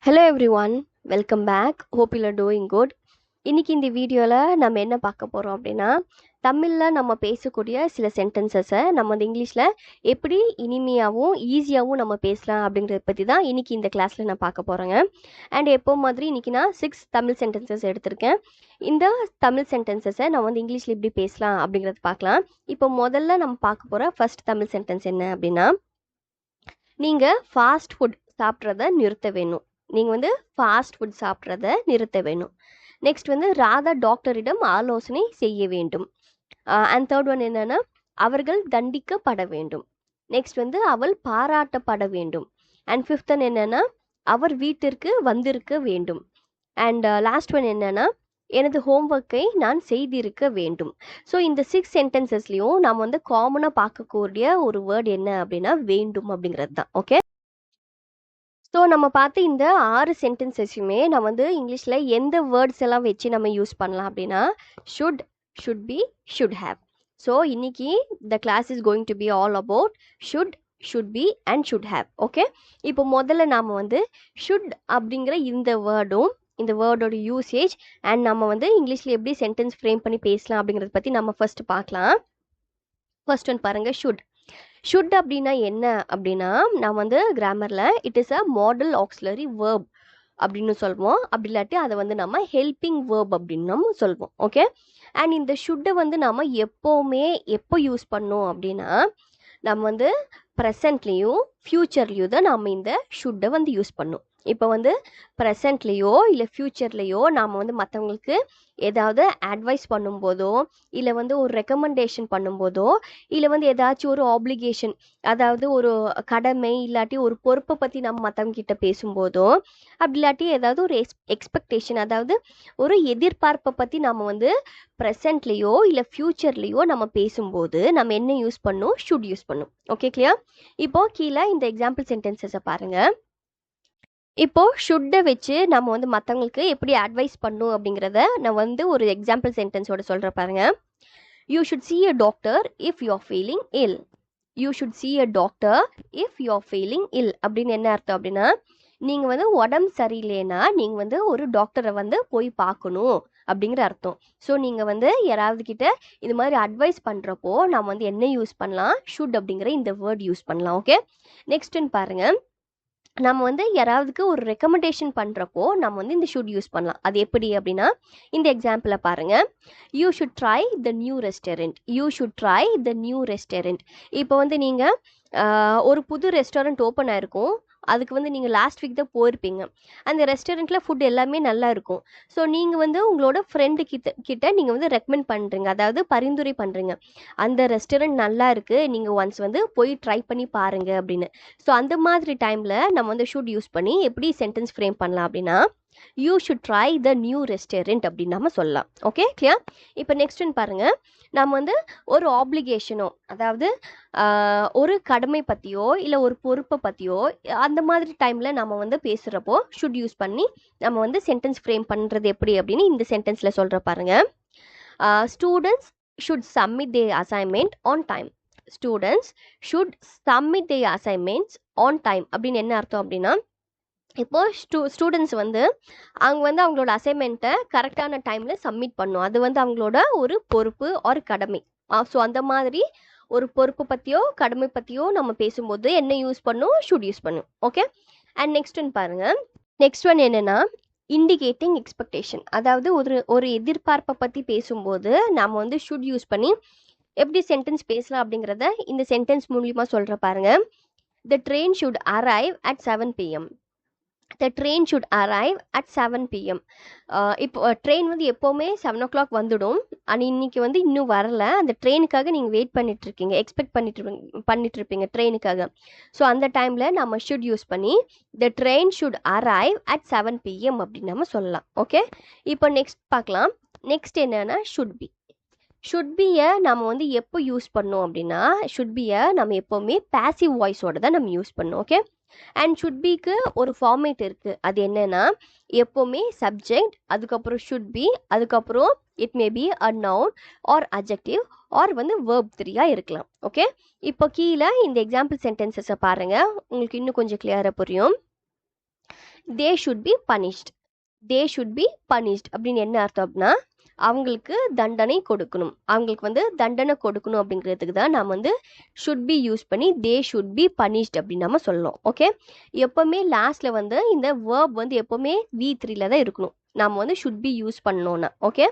Hello everyone, welcome back. Hope you are doing good. இன்னைக்கு இந்த வீடியோவில் நம்ம என்ன பார்க்க போகிறோம் அப்படின்னா, தமிழில் நம்ம பேசக்கூடிய சில சென்டென்சஸை நம்ம வந்து இங்கிலீஷில் எப்படி இனிமையாகவும் ஈஸியாகவும் நம்ம பேசலாம் அப்படிங்கிறத பற்றி தான் இன்னைக்கு இந்த கிளாஸில் நான் பார்க்க போகிறேங்க. அண்ட் எப்போ மாதிரி இன்னைக்கு நான் 6 தமிழ் சென்டென்சஸ் எடுத்திருக்கேன். இந்த தமிழ் சென்டென்சஸை நம்ம வந்து இங்கிலீஷில் எப்படி பேசலாம் அப்படிங்கிறத பார்க்கலாம். இப்போ முதல்ல நம்ம பார்க்க போகிற ஃபர்ஸ்ட் தமிழ் சென்டென்ஸ் என்ன அப்படின்னா, நீங்கள் ஃபாஸ்ட் ஃபுட் சாப்பிட்றத நிறுத்த வேணும். நீங்கள் வந்து ஃபாஸ்ட் ஃபுட் சாப்பிட்றத நிறுத்த வேணும். நெக்ஸ்ட் வந்து ராதா டாக்டரிடம் ஆலோசனை செய்ய வேண்டும். அண்ட் தேர்ட் ஒன் என்னன்னா, அவர்கள் தண்டிக்கப்பட வேண்டும். நெக்ஸ்ட் வந்து அவள் பாராட்டப்பட வேண்டும். அண்ட் ஃபிஃப்த் ஒன் என்னன்னா, அவர் வீட்டிற்கு வந்திருக்க வேண்டும். அண்ட் லாஸ்ட் ஒன் என்னன்னா, எனது ஹோம்ஒர்க்கை நான் செய்திருக்க வேண்டும். ஸோ இந்த 6 சென்டென்சஸ்லையும் நம்ம வந்து காமனாக பார்க்கக்கூடிய ஒரு வேர்ட் என்ன அப்படின்னா வேண்டும் அப்படிங்கிறது தான். ஓகே, ஸோ நம்ம பார்த்து இந்த 6 சென்டென்சஸுமே நம்ம வந்து இங்கிலீஷில் எந்த வேர்ட்ஸ் எல்லாம் வச்சு நம்ம யூஸ் பண்ணலாம் அப்படின்னா, should, should be, should have. So இன்னைக்கு the class is going to be all about should, should be and should have. Okay, இப்போ முதல்ல நாம் வந்து ஷுட் அப்படிங்கிற இந்த வேர்டும், இந்த வேர்டோட யூசேஜ் அண்ட் நம்ம வந்து இங்கிலீஷில் எப்படி சென்டென்ஸ் ஃப்ரேம் பண்ணி பேசலாம் அப்படிங்கிறத பற்றி நம்ம ஃபர்ஸ்ட் பார்க்கலாம். ஃபர்ஸ்ட் ஒன் பாருங்க, ஷுட். ஷுட் அப்படின்னா என்ன அப்படின்னா, நான் வந்து கிராமரில் it is a modal auxiliary verb அப்படின்னு சொல்லுவோம். அப்படி இல்லாட்டி அதை வந்து நம்ம ஹெல்பிங் வேர்ப் அப்படின்னு நம்ம சொல்லுவோம். ஓகே, அண்ட் இந்த ஷுட்டை வந்து நம்ம எப்போவுமே எப்போ யூஸ் பண்ணோம் அப்படின்னா, நம்ம வந்து ப்ரெசன்ட்லேயும் ஃப்யூச்சர்லேயும் தான் நம்ம இந்த ஷுட்டை வந்து யூஸ் பண்ணோம். இப்போ வந்து ப்ரெசன்ட்லேயோ இல்லை ஃப்யூச்சர்லேயோ நாம் வந்து மற்றவங்களுக்கு ஏதாவது அட்வைஸ் பண்ணும்போதோ, இல்லை வந்து ஒரு ரெக்கமெண்டேஷன் பண்ணும்போதோ, இல்லை வந்து ஏதாச்சும் ஒரு ஆப்ளிகேஷன், அதாவது ஒரு கடமை இல்லாட்டி ஒரு பொறுப்பை பற்றி நம்ம மற்றவங்க கிட்ட பேசும்போதோ, அப்படி இல்லாட்டி ஏதாவது ஒரு எக்ஸ்பெக்டேஷன், அதாவது ஒரு எதிர்பார்ப்பை பற்றி நம்ம வந்து ப்ரெசன்ட்லேயோ இல்லை ஃப்யூச்சர்லேயோ நம்ம பேசும்போது நம்ம என்ன யூஸ் பண்ணோம்? ஷுட் யூஸ் பண்ணோம். Okay, clear? இப்போ கீழே இந்த எக்ஸாம்பிள் சென்டென்சஸை பாருங்கள். இப்போ ஷுட்டை வச்சு நம்ம வந்து மற்றவங்களுக்கு எப்படி அட்வைஸ் பண்ணும் அப்படிங்கிறத நான் வந்து ஒரு எக்ஸாம்பிள் சென்டென்ஸோட சொல்கிற பாருங்க. You should see a doctor if you are feeling ill. You should see a doctor if you are feeling ill அப்படின்னு என்ன அர்த்தம் அப்படின்னா, நீங்கள் வந்து உடம்பு சரியில்லைன்னா நீங்கள் வந்து ஒரு டாக்டரை வந்து போய் பார்க்கணும் அப்படிங்கிற அர்த்தம். ஸோ நீங்கள் வந்து யாராவது கிட்ட இது மாதிரி அட்வைஸ் பண்ணுறப்போ நம்ம வந்து என்ன யூஸ் பண்ணலாம்? ஷுட் அப்படிங்கிற இந்த வேர்ட் யூஸ் பண்ணலாம். ஓகே, நெக்ஸ்ட்னு பாருங்கள். நம்ம வந்து யாராவதுக்கு ஒரு ரெக்கமெண்டேஷன் பண்ணுறப்போ நம்ம வந்து இந்த ஷுட் யூஸ் பண்ணலாம். அது எப்படி அப்படின்னா, இந்த எக்ஸாம்பிளை பாருங்கள். You should try the new restaurant. You should try the new restaurant. இப்போ வந்து நீங்கள் ஒரு புது ரெஸ்டாரண்ட் ஓப்பன் ஆகிருக்கும். அதுக்கு வந்து நீங்கள் லாஸ்ட் வீக் தான் போயிருப்பீங்க. அந்த ரெஸ்டாரண்ட்டில் ஃபுட் எல்லாமே நல்லா இருக்கும். ஸோ நீங்கள் வந்து உங்களோட ஃப்ரெண்டு கிட்ட நீங்கள் வந்து ரெக்கமெண்ட் பண்ணுறீங்க, அதாவது பரிந்துரை பண்ணுறீங்க, அந்த ரெஸ்டாரண்ட் நல்லா இருக்குது, நீங்கள் ஒன்ஸ் வந்து போய் ட்ரை பண்ணி பாருங்க அப்படின்னு. ஸோ அந்த மாதிரி டைமில் நம்ம வந்து ஷுட் யூஸ் பண்ணி எப்படி சென்டென்ஸ் ஃப்ரேம் பண்ணலாம் அப்படின்னா, you should try the new restaurant அப்படின்னு நம்ம சொல்லலாம். Okay, clear? இப்போ நெக்ஸ்ட்னு பாருங்கள். நம்ம வந்து ஒரு ஆப்ளிகேஷனோ, அதாவது ஒரு கடமை பற்றியோ இல்லை ஒரு பொறுப்பை பற்றியோ அந்த மாதிரி டைமில் நம்ம வந்து பேசுகிறப்போ ஷுட் யூஸ் பண்ணி நம்ம வந்து சென்டென்ஸ் ஃப்ரேம் பண்ணுறது எப்படி அப்படின்னு இந்த சென்டென்ஸில் சொல்கிற பாருங்க. Students should submit their assignment on time. Students should submit their assignments on time அப்படின்னு என்ன அர்த்தம் அப்படின்னா, இப்போ ஸ்டூடெண்ட்ஸ் வந்து அவங்க வந்து அவங்களோட அசைன்மெண்ட்டை கரெக்டான டைமில் சப்மிட் பண்ணும். அது வந்து அவங்களோட ஒரு பொறுப்பு ஒரு கடமை. ஸோ அந்த மாதிரி ஒரு பொறுப்பு பற்றியோ கடமை பற்றியோ நம்ம பேசும்போது என்ன யூஸ் பண்ணும்? ஷுட் யூஸ் பண்ணும். ஓகே, அண்ட் நெக்ஸ்ட் ஒன் பாருங்கள். நெக்ஸ்ட் ஒன் என்னென்னா, இண்டிகேட்டிங் எக்ஸ்பெக்டேஷன். அதாவது ஒரு எதிர்பார்ப்பை பற்றி பேசும்போது நம்ம வந்து ஷுட் யூஸ் பண்ணி எப்படி சென்டென்ஸ் பேசலாம் அப்படிங்கிறத இந்த சென்டென்ஸ் மூலியமா சொல்கிற பாருங்க. த train should arrive at 7 PM. The train should arrive at 7 PM. இப்போ ட்ரெயின் வந்து எப்போவுமே 7 o'clock வந்துடும். ஆனால் இன்னைக்கு வந்து இன்னும் வரல. அந்த ட்ரெயினுக்காக நீங்கள் வெயிட் பண்ணிட்டுருக்கீங்க, எக்ஸ்பெக்ட் பண்ணிட்டுருப்பீங்க ட்ரெயினுக்காக. ஸோ அந்த டைமில் நம்ம ஷுட் யூஸ் பண்ணி த train should arrive at 7 PM அப்படின்னு நம்ம சொல்லலாம். ஓகே, இப்போ நெக்ஸ்ட் பார்க்கலாம். நெக்ஸ்ட் என்னன்னா, ஷுட் பி. ஷுட் பியை நம்ம வந்து எப்போ யூஸ் பண்ணோம் அப்படின்னா, ஷுட் பியை நம்ம எப்போவுமே பேசிவ் வாய்ஸோட தான் நம்ம யூஸ் பண்ணோம். ஓகே, அண்ட் ஷுட் பிக்கு ஒரு ஃபார்மேட் இருக்குது. அது என்னென்னா, எப்போவுமே சப்ஜெக்ட், அதுக்கப்புறம் ஷுட் பி, அதுக்கப்புறம் it may be a noun or adjective or வந்து வேர்ப் 3 இருக்கலாம். ஓகே, இப்போ கீழே இந்த எக்ஸாம்பிள் சென்டென்சஸை பாருங்கள், உங்களுக்கு இன்னும் கொஞ்சம் கிளியராக புரியும். They should be punished. They should be punished அப்படின்னு என்ன அர்த்தம் அப்படின்னா அவங்களுக்கு தண்டனை கொடுக்கணும். அவங்களுக்கு வந்து தண்டனை கொடுக்கணும் அப்படிங்கிறதுக்கு தான் நம்ம வந்து ஷுட் பி யூஸ் பண்ணி தே ஷுட் பி பனிஷ்ட் அப்படின்னு நம்ம சொல்லணும். ஓகே, எப்போவுமே லாஸ்ட்டில் வந்து இந்த வேர்ப் வந்து எப்போவுமே V3ல தான் இருக்கணும். நம்ம வந்து ஷுட் பி யூஸ் பண்ணோன்னா. ஓகே,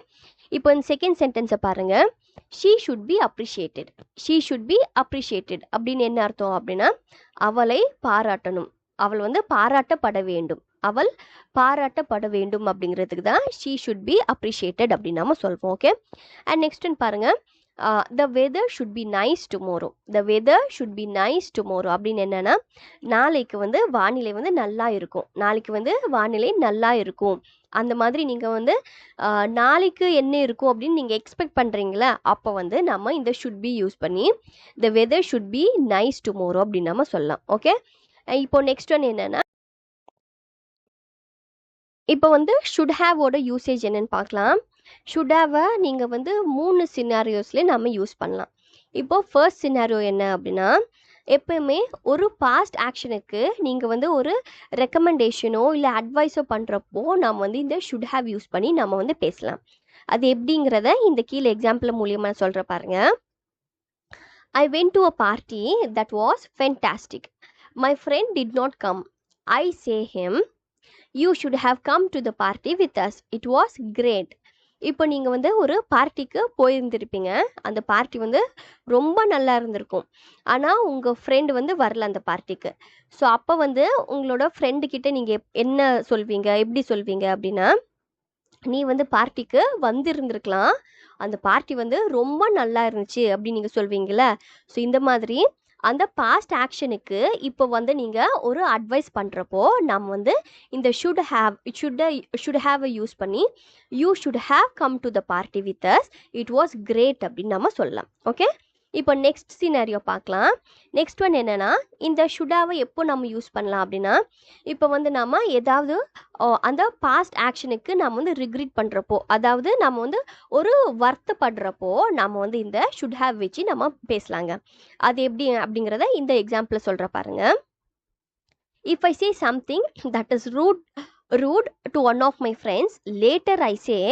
இப்போ இந்த செகண்ட் சென்டென்ஸை பாருங்கள். She should be appreciated. She should be appreciated அப்படின்னு என்ன அர்த்தம் அப்படின்னா அவளை பாராட்டணும். அவள் வந்து பாராட்டப்பட வேண்டும். அவள் பாராட்டப்பட வேண்டும் அப்படிங்கிறதுக்கு தான் ஷீ ஷுட் பி அப்ரிஷியேட்டட் அப்படின்னு நம்ம சொல்வோம். ஓகே, அண்ட் நெக்ஸ்ட் பாருங்க, the weather should be nice tomorrow. The weather should be nice tomorrow அப்படின்னு என்னன்னா நாளைக்கு வந்து வானிலை வந்து நல்லா இருக்கும். நாளைக்கு வந்து வானிலை நல்லா இருக்கும். அந்த மாதிரி நீங்கள் வந்து நாளைக்கு என்ன இருக்கும் அப்படின்னு நீங்கள் எக்ஸ்பெக்ட் பண்ணுறீங்களா, அப்போ வந்து நம்ம இந்த ஷுட் பி யூஸ் பண்ணி the weather should be nice tomorrow அப்படின்னு நம்ம சொல்லலாம். ஓகே, இப்போ நெக்ஸ்ட் ஒன் என்னன்னா இப்போ வந்து ஷுட் ஹேவோட யூசேஜ் என்னன்னு பார்க்கலாம். ஷுட் ஹேவை நீங்கள் வந்து 3 சினாரியோஸ்லேயே நம்ம யூஸ் பண்ணலாம். இப்போ ஃபர்ஸ்ட் சினாரியோ என்ன அப்படின்னா எப்பவுமே ஒரு பாஸ்ட் ஆக்ஷனுக்கு நீங்கள் வந்து ஒரு ரெக்கமெண்டேஷனோ இல்லை அட்வைஸோ பண்ணுறப்போ நம்ம வந்து இந்த ஷுட் ஹேவ் யூஸ் பண்ணி நம்ம வந்து பேசலாம். அது எப்படிங்கிறத இந்த கீழே எக்ஸாம்பிள் மூலியமாக நான் சொல்கிற பாருங்க. I went to a party that was fantastic. My friend did not come. I say him, you should have come to the party with us. It was great. இப்போ நீங்கள் வந்து ஒரு பார்ட்டிக்கு போயிருந்திருப்பீங்க. அந்த பார்ட்டி வந்து ரொம்ப நல்லா இருந்திருக்கும். ஆனால் உங்கள் ஃப்ரெண்டு வந்து வரல அந்த பார்ட்டிக்கு. ஸோ அப்போ வந்து உங்களோட ஃப்ரெண்டுக்கிட்ட நீங்கள் என்ன சொல்வீங்க, எப்படி சொல்வீங்க அப்படின்னா நீ வந்து பார்ட்டிக்கு வந்திருந்திருக்கலாம், அந்த பார்ட்டி வந்து ரொம்ப நல்லா இருந்துச்சு அப்படின்னு நீங்கள் சொல்வீங்களே. ஸோ இந்த மாதிரி அந்த பாஸ்ட் ஆக்ஷனுக்கு இப்போ வந்து நீங்கள் ஒரு அட்வைஸ் பண்ணுறப்போ நம்ம வந்து இந்த ஷுட் ஹேவ் யூஸ் பண்ணி you should have come to the party with us, it was great அப்படின்னு நம்ம சொல்லலாம். ஓகே, இப்போ நெக்ஸ்ட் சினாரியோ பார்க்கலாம். நெக்ஸ்ட் ஒன் என்னென்னா இந்த ஷுடாவை எப்போ நம்ம யூஸ் பண்ணலாம் அப்படின்னா இப்போ வந்து நம்ம ஏதாவது அந்த பாஸ்ட் ஆக்ஷனுக்கு நம்ம வந்து ரிக்ரெட் பண்ணுறப்போ, அதாவது நம்ம வந்து ஒரு வருத்தப்படுறப்போ நம்ம வந்து இந்த ஷுட் ஹேவ் வச்சு நம்ம பேசலாங்க. அது எப்படி அப்படிங்கிறத இந்த எக்ஸாம்பிளை சொல்கிற பாருங்க. If I say something that is rude to one of my friends, later I say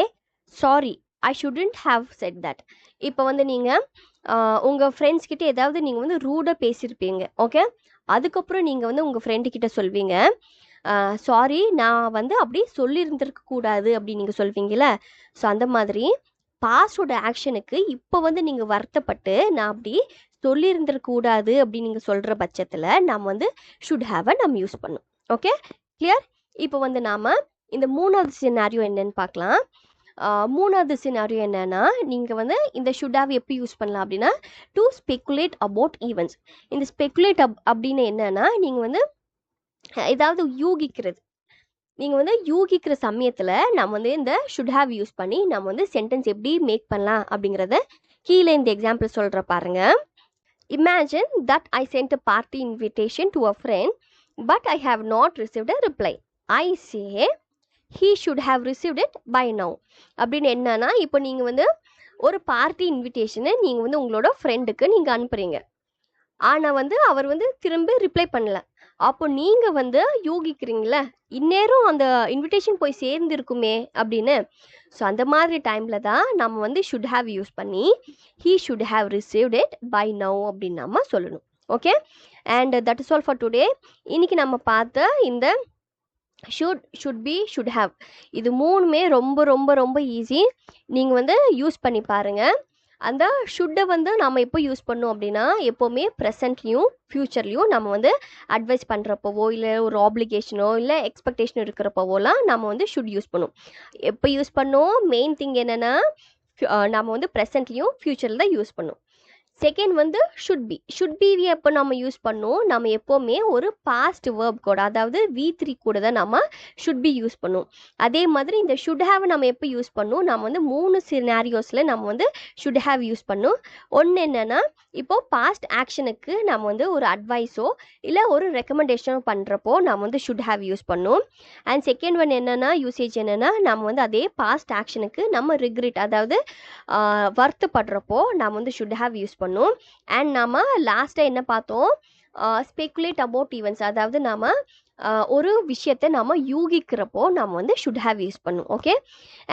sorry, I shouldn't have said that. இப்போ வந்து நீங்கள் உங்கள் ஃப்ரெண்ட்ஸ் கிட்ட ஏதாவது நீங்கள் வந்து ரூடாக பேசியிருப்பீங்க. ஓகே, அதுக்கப்புறம் நீங்கள் வந்து உங்கள் ஃப்ரெண்டுக்கிட்ட சொல்வீங்க சாரி, நான் வந்து அப்படி சொல்லியிருந்திருக்க கூடாது அப்படின்னு நீங்கள் சொல்வீங்களே. ஸோ அந்த மாதிரி பாஸ்டோட ஆக்ஷனுக்கு இப்போ வந்து நீங்கள் வருத்தப்பட்டு நான் அப்படி சொல்லியிருந்திருக்க கூடாது அப்படின்னு நீங்கள் சொல்கிற பட்சத்தில் நம்ம வந்து ஷுட் ஹேவை நம்ம யூஸ் பண்ணணும். Okay, clear? இப்போ வந்து நாம் இந்த மூணாவது சினாரியோ என்னன்னு பார்க்கலாம். மூணாவது சினாரியோ என்னன்னா நீங்கள் வந்து இந்த ஷுட் ஹேவ் எப்போ யூஸ் பண்ணலாம் அப்படின்னா டு ஸ்பெக்குலேட் அபவுட் ஈவெண்ட்ஸ். இந்த ஸ்பெக்குலேட் அப்படின்னு என்னன்னா நீங்கள் வந்து ஏதாவது யூகிக்கிறது. நீங்கள் வந்து யூகிக்கிற சமயத்தில் நம்ம வந்து இந்த ஷுட் ஹேவ் யூஸ் பண்ணி நம்ம வந்து சென்டென்ஸ் எப்படி மேக் பண்ணலாம் அப்படிங்கிறத கீழே இந்த எக்ஸாம்பிள் சொல்கிற பாருங்க. Imagine that I sent a party invitation to a friend, but I have not received a reply. I say he should have received it by now. அப்படின்னு என்னன்னா இப்போ நீங்கள் வந்து ஒரு பார்ட்டி இன்விடேஷனை நீங்கள் வந்து உங்களோட ஃப்ரெண்டுக்கு நீங்கள் அனுப்புகிறீங்க. ஆனால் வந்து அவர் வந்து திரும்ப ரிப்ளை பண்ணல. அப்போ நீங்கள் வந்து யூகிக்கிறீங்களே இந்நேரம் அந்த இன்விடேஷன் போய் சேர்ந்துருக்குமே அப்படின்னு. ஸோ அந்த மாதிரி டைமில் தான் நம்ம வந்து ஷுட் ஹேவ் யூஸ் பண்ணி he should have received it by now அப்படின்னு நம்ம சொல்லணும். Okay, and that is all for today. இன்னைக்கு நம்ம பார்த்த இந்த ஷுட் பி ஷுட் ஹேவ் இது மூணுமே ரொம்ப ரொம்ப ரொம்ப ஈஸி. நீங்கள் வந்து யூஸ் பண்ணி பாருங்கள். அந்த ஷுட்டை வந்து நம்ம எப்போ யூஸ் பண்ணோம் அப்படின்னா எப்போவுமே ப்ரெசன்ட்லேயும் ஃப்யூச்சர்லேயும் நம்ம வந்து அட்வைஸ் பண்ணுறப்போவோ இல்லை ஒரு ஆப்ளிகேஷனோ இல்லை எக்ஸ்பெக்டேஷனோ இருக்கிறப்போவோலாம் நம்ம வந்து ஷுட் யூஸ் பண்ணுவோம். எப்போ யூஸ் பண்ணோம், மெயின் திங் என்னென்னா நம்ம வந்து ப்ரெசன்ட்லேயும் ஃப்யூச்சரில் தான் யூஸ் பண்ணுவோம். செகண்ட் வந்து ஷுட் பி எப்போ நம்ம யூஸ் பண்ணோம், நம்ம எப்போவுமே ஒரு பாஸ்ட் வேர்ப் கூட அதாவது V3 கூட தான் நம்ம ஷுட் பி யூஸ் பண்ணுவோம். அதே மாதிரி இந்த ஷுட் ஹேவ் நம்ம எப்போ யூஸ் பண்ணுவோம், நம்ம வந்து 3 சினாரியோஸில் நம்ம வந்து ஷுட் ஹேவ் யூஸ் பண்ணுவோம். ஒன்று என்னென்னா இப்போது பாஸ்ட் ஆக்ஷனுக்கு நம்ம வந்து ஒரு அட்வைஸோ இல்லை ஒரு ரெக்கமெண்டேஷனோ பண்ணுறப்போ நம்ம வந்து ஷுட் ஹேவ் யூஸ் பண்ணுவோம். அண்ட் செகண்ட் ஒன் என்னென்னா யூசேஜ் என்னென்னா நம்ம வந்து அதே பாஸ்ட் ஆக்ஷனுக்கு நம்ம ரிக்ரெட் அதாவது வருத்தப்படுறப்போ நம்ம வந்து ஷுட் ஹேவ் யூஸ் பண்ணுவோம். அண்ட் நம்ம லாஸ்ட்டாக என்ன பார்த்தோம், ஸ்பெகுலேட் அபவுட் ஈவெண்ட்ஸ், அதாவது நாம ஒரு விஷயத்தை நாம யூகிக்கிறப்போ நம்ம வந்து ஷுட் ஹேவ் யூஸ் பண்ணும். Okay,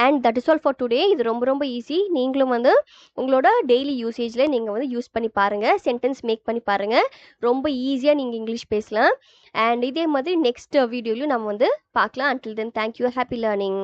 and that is all for today. இது ரொம்ப ரொம்ப ஈஸி. நீங்களும் வந்து உங்களோட டெய்லி யூசேஜில் நீங்கள் வந்து யூஸ் பண்ணி பாருங்கள், சென்டென்ஸ் மேக் பண்ணி பாருங்கள். ரொம்ப ஈஸியாக நீங்கள் இங்கிலீஷ் பேசலாம். அண்ட் இதே மாதிரி நெக்ஸ்ட் வீடியோலையும் நம்ம வந்து பார்க்கலாம். Until then thank you, happy learning.